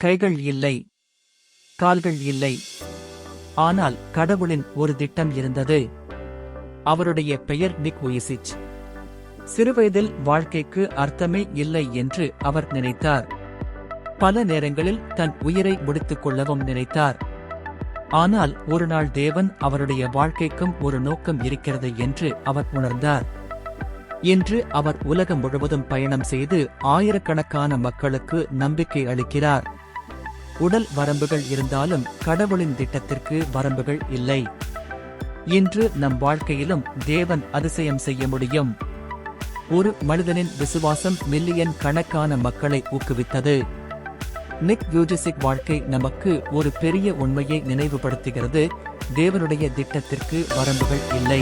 கைகள் இல்லை, கால்கள் இல்லை. ஆனால் கடவுளின் ஒரு திட்டம் இருந்தது. அவருடைய பெயர் நிக் வூயிசிச். சிறுவயதில் வாழ்க்கைக்கு அர்த்தமே இல்லை என்று அவர் நினைத்தார். பல நேரங்களில் தன் உயிரை முடித்துக் கொள்ளவும் நினைத்தார். ஆனால் ஒரு நாள் தேவன் அவருடைய வாழ்க்கைக்கும் ஒரு நோக்கம் இருக்கிறது என்று அவர் உணர்ந்தார். இன்று அவர் உலகம் முழுவதும் பயணம் செய்து ஆயிரக்கணக்கான மக்களுக்கு நம்பிக்கை அளிக்கிறார். உடல் வரம்புகள் இருந்தாலும் கடவுளின் திட்டத்திற்கு வரம்புகள் இல்லை. இன்று நம் வாழ்க்கையிலும் தேவன் அதிசயம் செய்ய முடியும். ஒரு மனிதனின் விசுவாசம் மில்லியன் கணக்கான மக்களை ஊக்குவித்தது. நிக் வூயிசிச் வாழ்க்கை நமக்கு ஒரு பெரிய உண்மையை நினைவுபடுத்துகிறது. தேவனுடைய திட்டத்திற்கு வரம்புகள் இல்லை.